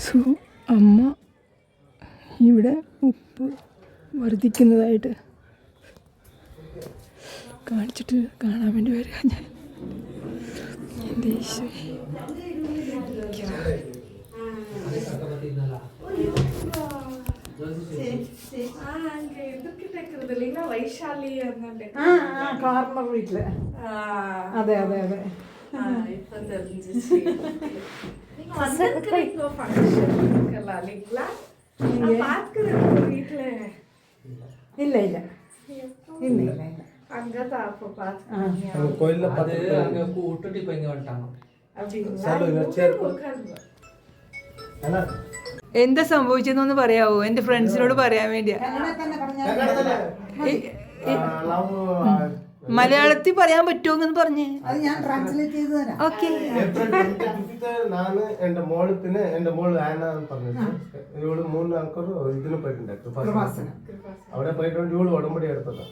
So അമ്മ ഇവിടെ ഉപ്പ് വർദ്ധിക്കുന്നതായിട്ട് കാണിച്ചിട്ട് കാണാൻ വേണ്ടി വരിക ഞാൻ. എൻ്റെ ഈശോ, വൈശാലി കാർണർ വീട്ടില്. അതെ അതെ അതെ. இல்ல இல்ல இல்ல இல்ல இல்ல அங்கதான் அப்ப கோயில்ல அங்க விட்டுட்டு இப்ப இங்க வந்துட்டாங்க. എന്താ സംഭവിച്ചെന്നൊന്ന് പറയാവോ? എൻ്റെ ഫ്രണ്ട്സിനോട് പറയാൻ വേണ്ടിയാ. മലയാളത്തിൽ പറയാൻ പറ്റുമോന്ന് പറഞ്ഞേ. അത് ഞാൻ ട്രാൻസ്ലേറ്റ് ചെയ്തു തരാം. ഓക്കെ. ನಾನು എന്റെ മോള് പിന്നെ എന്റെ മോള് ആന പറഞ്ഞിട്ട് ഇവള് 3 ആൾക്കാർ ഇതിന് പോയിട്ടുണ്ടായിരുന്നു. അവിടെ പോയിട്ട് ഇവള് ഉടമ്പടി എടുത്തതാ.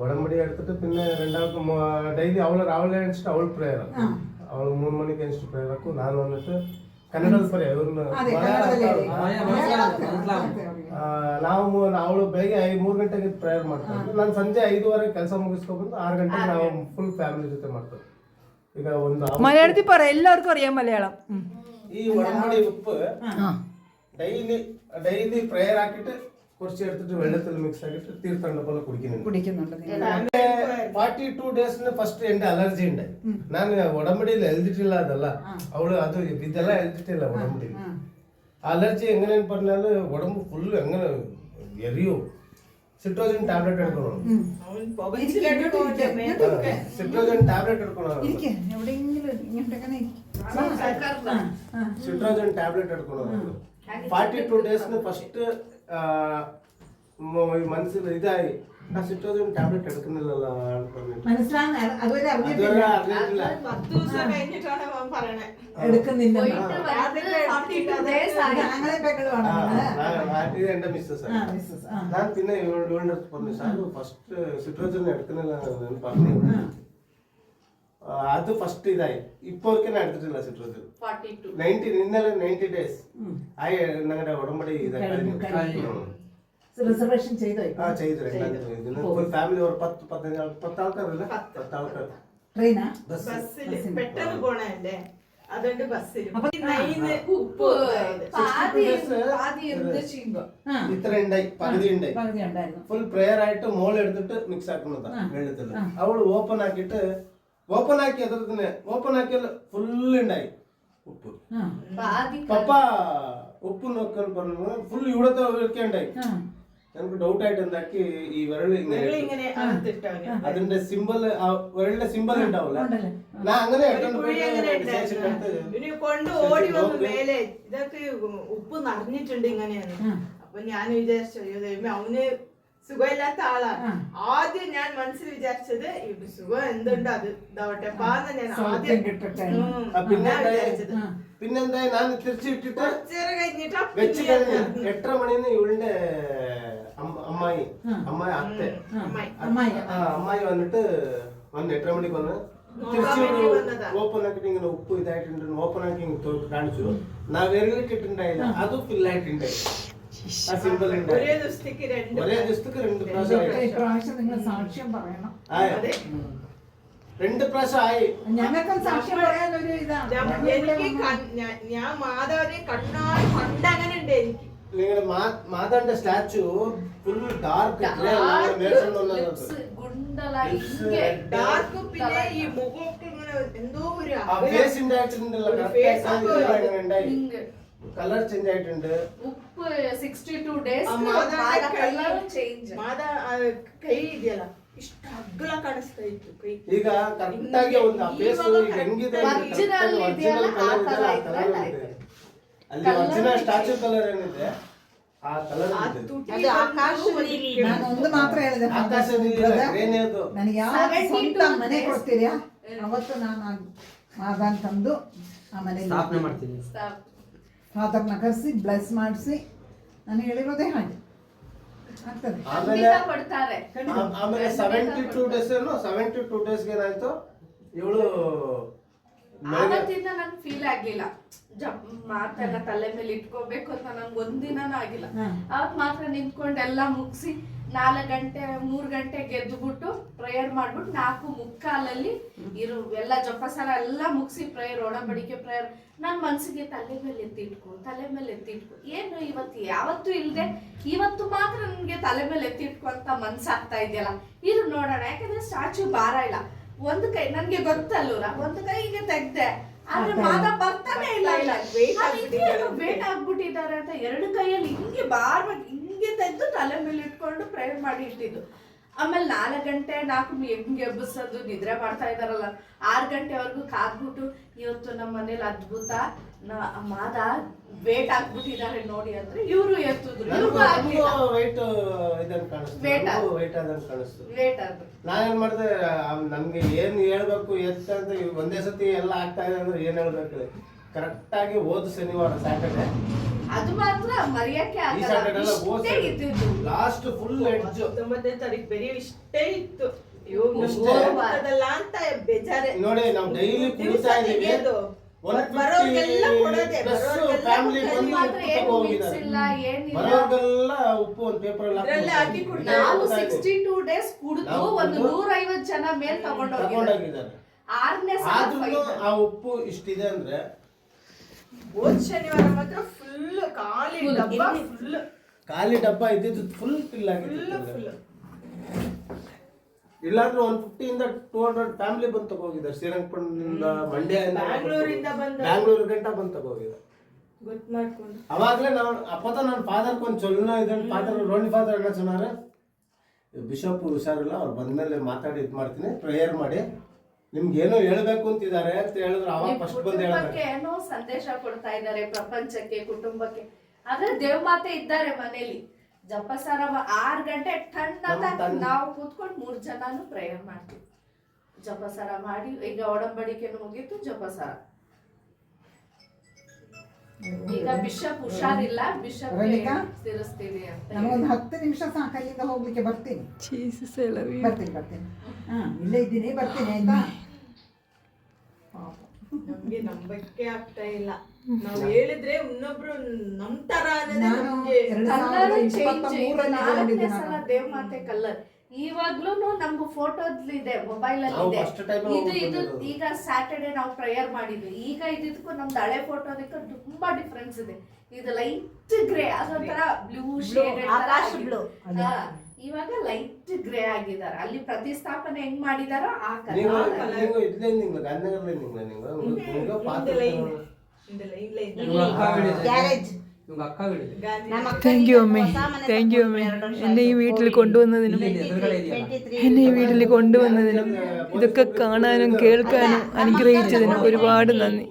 ഉടമ്പടി എടുത്തിട്ട് പിന്നെ രണ്ടാമത്തെ ഡെയിലി അവള് രാവിലെ എണിച്ചിട്ട് അവൾ പ്രേയർ അവള് 3 മണിക്ക് എണിച്ചിട്ട് പ്രേയർ ആക്കും. ನಾನು വന്നിട്ട് ಕನ್ನಡದಲ್ಲಿ ಬರೀ ನಾವು ಅವಳು ಬೆಳಿಗ್ಗೆ 3 ಗಂಟೆಗೆ ಪ್ರೇಯರ್ ಮಾಡ್ತಾರೆ. ನಾನು ಸಂಜೆ 5:30 ಕೆಲಸ ಮುಗಿಸ್ಕೊಂಡು 6 ಗಂಟೆಗೆ ನಾವು ಫುಲ್ ಫ್ಯಾಮಿಲಿ ಜೊತೆ ಮಾಡ್ತೇವೆ. ಈಗ ಒಂದು മലയാളത്തിൽ പറ, എല്ലാവർക്കും അറിയാം മലയാളം. ഈ ഉടമ്പടി ഉപ്പ് ഡെയിലി പ്രേയർ ആക്കിയിട്ട് കുറച്ച് എടുത്തിട്ട് വെള്ളത്തിൽ മിക്സ് ആക്കിയിട്ട് തീർത്ഥണ്ട പോലെ കുടിക്കുന്നുണ്ട്. 42 ഡേയ്സിന് ഫസ്റ്റ് എന്റെ അലർജി ഉണ്ട്. ഞാൻ ഉടമ്പടിയിൽ എഴുതിട്ടില്ല അതല്ല, അവള് അത് ഇതെല്ലാം എഴുതിട്ടില്ല ഉടമ്പടിയിൽ. അലർജി എങ്ങനെയെന്ന് പറഞ്ഞാല് ഉടമ്പ് ഫുള്ള് എങ്ങനെ എറിയോ. സിട്രോജൻ ടാബ്ലറ്റ് എടുക്കണം. സിട്രോജൻ ടാബ്ലറ്റ് എടുക്കണം. സിട്രോജൻ ടാബ്ലറ്റ് എടുക്കണം. 42 ഡേയ്സിന് ഫസ്റ്റ് മനസ്സിൽ ഇതായി ആ സിട്രോജൻ ടാബ്ലറ്റ് എടുക്കുന്നില്ലല്ലോ എന്റെ മിസ്സസ്. ഞാൻ പിന്നെ ഇവളുടെ അടുത്ത് പറഞ്ഞു, സാർ ഫസ്റ്റ് സിട്രോജൻ എടുക്കുന്നില്ല പറഞ്ഞു. അത് ഫസ്റ്റ് ഇതായി. ഇപ്പോഴൊക്കെ ഞാൻ എടുത്തിട്ടില്ല സിട്രോജൻ. 90 ഡേയ്സ് ആയി ഞങ്ങളുടെ ഉടമ്പടി ഇതായി. റിസർവേഷൻ ചെയ്തോ? ചെയ്തു. ഫുൾ ഫാമിലി ഒരു 10 ആൾക്കാരല്ലേ? 10 ആൾക്കാർ. ട്രെയിനാ? പെട്ടെന്ന് പോണല്ലേ, അതുകൊണ്ട് ബസ്സിൽ ഇത്ര ഉണ്ടായി, പകുതി ഉണ്ടായി. ഫുൾ പ്രെയർ ആയിട്ട് മോൾ എടുത്തിട്ട് മിക്സ് ആക്കുന്നതാ വെള്ളത്തില്. അവള് ഓപ്പൺ ആക്കി എതിർത്തിന് ഓപ്പൺ ആക്കിയാൽ ഫുള്ള് ഉണ്ടായി ഉപ്പ്. പപ്പ ഉപ്പ് നോക്കാൻ പറഞ്ഞു. ഫുൾ ഇവിടത്തെ ഒക്കെ ഉണ്ടായി. നമുക്ക് ഡൗട്ട് ആയിട്ട് എന്താക്കി ഈ വിരള് ഇങ്ങനെ അതിന്റെ സിമ്പിൾ വിരളിന്റെ സിമ്പിൾ ഉണ്ടാവില്ല. ഞാൻ അങ്ങനെ കൊണ്ട് ഓടി വന്നു മേലെ ഇതൊക്കെ ഉപ്പ് നിറഞ്ഞിട്ടുണ്ട് ഇങ്ങനെയാണ്. അപ്പൊ ഞാൻ വിചാരിച്ചു അവന് സുഖമില്ലാത്ത ആളാണ്. ആദ്യം ഞാൻ മനസ്സിൽ വിചാരിച്ചത് സുഖം എന്തുണ്ട് അത് ഇതാവട്ടെ പാന്ന് ഞാൻ ആദ്യം വിചാരിച്ചത്. പിന്നെന്താ ഞാൻ തിരിച്ചിട്ടിട്ട് കഴിഞ്ഞിട്ട് 8:30 മണിന്ന് ഇവളുടെ അമ്മായി അത്തെ അമ്മായി വന്നിട്ട് 8:30 മണിക്ക് വന്ന് തിരിച്ചു ഓപ്പൺ ആക്കിട്ട് ഇങ്ങനെ ഉപ്പ് ഇതായിട്ടുണ്ട്. ഓപ്പൺ ആക്കി കാണിച്ചു. നാ വിരലിട്ടിട്ടുണ്ടായില്ല, അതും ഫില്ലായിട്ടുണ്ടായി. ഒരേ ദിവസത്തേക്ക് 2 പ്രാവശ്യം നിങ്ങൾ സാക്ഷ്യം പറയണം. 2 പ്രാവശ്യം ആയി. ഞങ്ങൾക്ക് സാക്ഷ്യം പറയാനൊരു ഇതാണ്. ഞാൻ മാതാവിനെ കണ്ടങ്ങനെ ഉണ്ട്. എനിക്ക് നിങ്ങളുടെ മാതാവിന്റെ സ്റ്റാച്ചു ഫുൾ ഡാർക്ക് ഡാർക്ക്, പിന്നെ ഈ മുഖമൊക്കെ ഇങ്ങനെ എന്തോ ഒരു കളർ ചേഞ്ച് ആയിട്ടുണ്ട്. ഉപ്പ് 62 ಡೇಸ್ ಕೈ ಇದೆಯಲ್ಲ ಇಷ್ಟು ಅಗ್ಲ ಕಾಣಿಸ್ತಾ ಇತ್ತು ಕೈ. ಈಗ ಕರೆಕ್ಟ್ ಆಗಿ ಒಂದು ಫೇಸ್ ಹೆಂಗಿದೆ ಅಲ್ಲಿ ಒರಿಜಿನಲ್ ಸ್ಟ್ಯಾಚು ಕಲರ್ ಏನಿದೆ ಆ ಕಲರ್ ನಾನು ಒಂದು ಮಾತ್ರ ಹೇಳಿದೆ, ಆಕಾಶ ನೀಲಿ ಅದು. ನನಗೆ ಯಾವ ಸ್ವಂತ ಮನೆ ಕೊಡ್ತೀರಾ ಅವತ್ತು ನಾನು ಮಾದಾನ್ ತಂದು ಆ ಮನೆ ಸ್ಥಾಪನೆ ಮಾಡ್ತೀನಿ. ಫಾದರ್ನ ಕರೆಸಿ ಬ್ಲೆಸ್ ಮಾಡಿಸಿ ನಾನು ಹೇಳಿರೋದೇ ಹಾಗೆ ಆಗ್ತದೆ. ಆಮೇಲೆ 72 ಡೇಸ್ ಏನಾಯ್ತು, ಇವಳು ಆವತ್ತಿಂದ ನನ್ಗೆ ಫೀಲ್ ಆಗ್ಲಿಲ್ಲ ಮಾತೆಲ್ಲ ತಲೆ ಮೇಲೆ ಇಟ್ಕೋಬೇಕು ಅಂತ ನನ್ಗೆ ಒಂದಿನನೂ ಆಗಿಲ್ಲ. ಅವತ್ ಮಾತ್ರ ನಿಂತ್ಕೊಂಡು ಎಲ್ಲ ಮುಗಿಸಿ 4 ಗಂಟೆ 3 ಗಂಟೆಗೆ ಎದ್ದುಬಿಟ್ಟು ಪ್ರೇಯರ್ ಮಾಡ್ಬಿಟ್ಟು 4:45 ಇರು ಎಲ್ಲ ಜಪಸರ ಎಲ್ಲ ಮುಗಿಸಿ ಪ್ರೇಯರ್ ಒಡಂಬಡಿಕೆ ಪ್ರೇಯರ್ ನನ್ನ ಮನ್ಸಿಗೆ ತಲೆ ಮೇಲೆ ಎತ್ತಿಟ್ಕೊ ಏನು ಇವತ್ತು ಯಾವತ್ತೂ ಇಲ್ಲದೆ ಇವತ್ತು ಮಾತ್ರ ನನ್ಗೆ ತಲೆ ಮೇಲೆ ಎತ್ತಿಟ್ಕೊ ಅಂತ ಮನ್ಸಾಗ್ತಾ ಇದೆಯಲ್ಲ, ಇದು ನೋಡೋಣ. ಯಾಕಂದ್ರೆ ಸ್ಟ್ಯಾಚು ಭಾರ ಇಲ್ಲ, ಒಂದು ಕೈ ನನ್ಗೆ ಗೊತ್ತಲ್ಲೂರ ಒಂದು ಕೈಗೆ ತೆಗ್ದೆ ಆದ್ರೆ ಮಾದ ಬರ್ತಾನೆ ಇಲ್ಲ ವೇಟ್ ಆಗ್ಬಿಟ್ಟಿದ್ದಾರೆ ಅಂತ 2 ಕೈಯಲ್ಲಿ ಹಿಂಗೆ ಬಾರ್ವಾಗಿ ಹಿಂಗೆ ತೆಗೆದು ತಲೆ ಮೇಲೆ ಇಟ್ಕೊಂಡು ಪ್ರೇಯರ್ ಮಾಡಿ ಇಟ್ಟಿದ್ದು. ಆಮೇಲೆ 4 ಗಂಟೆ 4 ಹೆಂಗೆ ಎಬ್ಬಿಸೋದು, ನಿದ್ರೆ ಮಾಡ್ತಾ ಇದಾರಲ್ಲ 6 ಗಂಟೆವರೆಗೂ ಕಾದ್ಬಿಟ್ಟು ಇವತ್ತು ನಮ್ಮ ಮನೇಲಿ ಅದ್ಭುತ ಮಾದ ವೇಟ್ ಆಗ್ಬಿಟ್ಟಿದ್ದಾರೆ ನೋಡಿ ಅಂದ್ರೆ ಇವ್ರು ಎತ್ತಿದ್ರು, ನಾನೇನ್ ಮಾಡಿದೆ, ನನ್ಗೆ ಏನ್ ಹೇಳ್ಬೇಕು ಎತ್ತ ಅಂತ ಒಂದೇ ಸತಿ ಎಲ್ಲ ಆಗ್ತಾ ಇದೆ ಅಂದ್ರೆ ಏನ್ ಹೇಳ್ಬೇಕು, ಕರೆಕ್ಟ್ ಆಗಿ ಹೋದ ಶನಿವಾರ ಸ್ಯಾಟರ್ಡೆ ಅದು ಮಾತ್ರ ಮರೆಯಕ್ಕೆ ಲಾಸ್ಟ್ ಫುಲ್ ಎಡ್ಜ್ 19ನೇ ತಾರೀಕು ಬರೀ ಇಷ್ಟೇ ಇತ್ತು ಅಂತ ಬೇಜಾರೆ ನೋಡಿ. ನಾವು ಡೈಲಿ ಕುಡಿತಾ ಇದೀವಿ, ಬರೋರ್ಗೆಲ್ಲ ಉಪ್ಪು ಒಂದು ಪೇಪರ್ ನಾವು 62 ಡೇಸ್ ಕುಡಿದು ಒಂದು 150 ಜನ ಮೇಲ್ ತಗೊಂಡೋಗಿದ್ದಾರೆ. 6ನೇ ಆದ್ರೂ ಆ ಉಪ್ಪು ಇಷ್ಟಿದೆ ಅಂದ್ರೆ ಹೋದ ಶನಿವಾರ ಮಾತ್ರ ಫುಲ್ ಖಾಲಿ ಡಬ್ಬ ಇದ್ದಿದ್ದು ಫುಲ್ ಫಿಲ್ ಆಗಿತ್ತು. ಇಲ್ಲಾಂದ್ರೆ 150 ಇಂದ 200 ಫ್ಯಾಮಿಲಿ ಬಂದು ತಗೋಗಿದ್ದಾರೆ. ಶ್ರೀರಂಗಪಟ್ಟಣದಿಂದ, ಮಂಡ್ಯದಿಂದ, ಬ್ಯಾಂಗ್ಳೂರ್ ಗಂಟ ಬಂದು ತಗೋಗಿದ್ದಾರೆ. ಗೊತ್ತು ಮಾಡ್ಕೊಂಡು ಅವಾಗಲೇ ನಾವು ಅಪ್ಪತ ನನ್ನ ಫಾದರ್ಗೆ ಒಂದು ಚೊಲ್ಲನ ಇದ್ರಲ್ಲಿ ಫಾದರ್ ರೋಣಿ ಫಾದರ್ என்ன சொன்னாரு, ಬಿಷಪ್ ಹುಷಾರಿಲ್ಲ, ಅವ್ರು ಬಂದ್ಮೇಲೆ ಮಾತಾಡಿ ಇದು ಮಾಡ್ತೀನಿ, ಪ್ರೇಯರ್ ಮಾಡಿ ನಿಮ್ಗೆ ಏನೋ ಹೇಳ್ಬೇಕು ಅಂತಿದ್ದಾರೆ ಅಂತ ಹೇಳಿದ್ರು. ಅವಾಗ ಫಸ್ಟ್ ಬಂದು ಹೇಳಿದ್ರೆ ಏನೋ ಸಂದೇಶ ಕೊಡ್ತಾ ಇದ್ದಾರೆ ಪ್ರಪಂಚಕ್ಕೆ, ಕುಟುಂಬಕ್ಕೆ. ಆದ್ರೆ ದೇವಮಾತೆ ಇದ್ದಾರೆ ಮನೇಲಿ. ಜಪಸರ 6 ಗಂಟೆ ನಾವು ಕೂತ್ಕೊಂಡು 3 ಜನನು ಪ್ರೇಯರ್ ಮಾಡ್ತೀವಿ. ಜಪಸರ ಮಾಡಿ ಈಗ ಒಡಂಬಡಿಕೆನು ಮುಗೀತು, ಜಪಸರ. ಈಗ ಬಿಷಪ್ ಹುಷಾರಿಲ್ಲ, ಬಿಷಪ್ ಸೇರಿಸ್ತೀವಿ ಅಂತ. ನಮಗೊಂದು 10 ನಿಮಿಷ ಸಾಕು, ಅಲ್ಲಿಂದ ಹೋಗ್ಲಿಕ್ಕೆ ಬರ್ತೀನಿ. ಬರ್ತೀನಿ ಇಲ್ಲೇ ಇದ್ದೀನಿ, ಬರ್ತೀನಿ ಆಯ್ತಾ. ನಮ್ಗೆ ನಂಬಕ್ಕೆ ಆಗ್ತಾ ಇಲ್ಲ, ನಾವ್ ಹೇಳಿದ್ರೆ ಇನ್ನೊಬ್ರು ನಂಬ್ತಾರ ದೇವಮಾತೆ ಕಲ್ಲರ್ ಇವಾಗ್ಲೂ ನಮ್ಗೆ ಫೋಟೋದ್ಲಿದೆ, ಮೊಬೈಲ್ ಅಲ್ಲಿ ಇದೆ. ಇದು ಈಗ ಸ್ಯಾಟರ್ಡೆ ನಾವು ಪ್ರೇಯರ್ ಮಾಡಿದ್ವಿ. ಈಗ ಇದಕ್ಕೂ ನಮ್ದು ಹಳೆ ಫೋಟೋದಕ್ಕೂ ತುಂಬಾ ಡಿಫ್ರೆನ್ಸ್ ಇದೆ. ಇದು ಲೈಟ್ ಗ್ರೇ, ಅದೊಂಥರ ಬ್ಲೂ ಶೇಡ್, ಇವಾಗ ಲೈಟ್ ಗ್ರೇ ಆಗಿದ್ದಾರೆ. ಅಲ್ಲಿ ಪ್ರತಿಷ್ಠಾಪನೆ ಹೆಂಗ್ ಮಾಡಿದಾರೋ ಆ താങ്ക് യു അമ്മേ, താങ്ക് യു അമ്മേ, എന്നെ ഈ വീട്ടിൽ കൊണ്ടുവന്നതിനും ഇതൊക്കെ കാണാനും കേൾക്കാനും അനുഗ്രഹിച്ചതിനും ഒരുപാട് നന്ദി.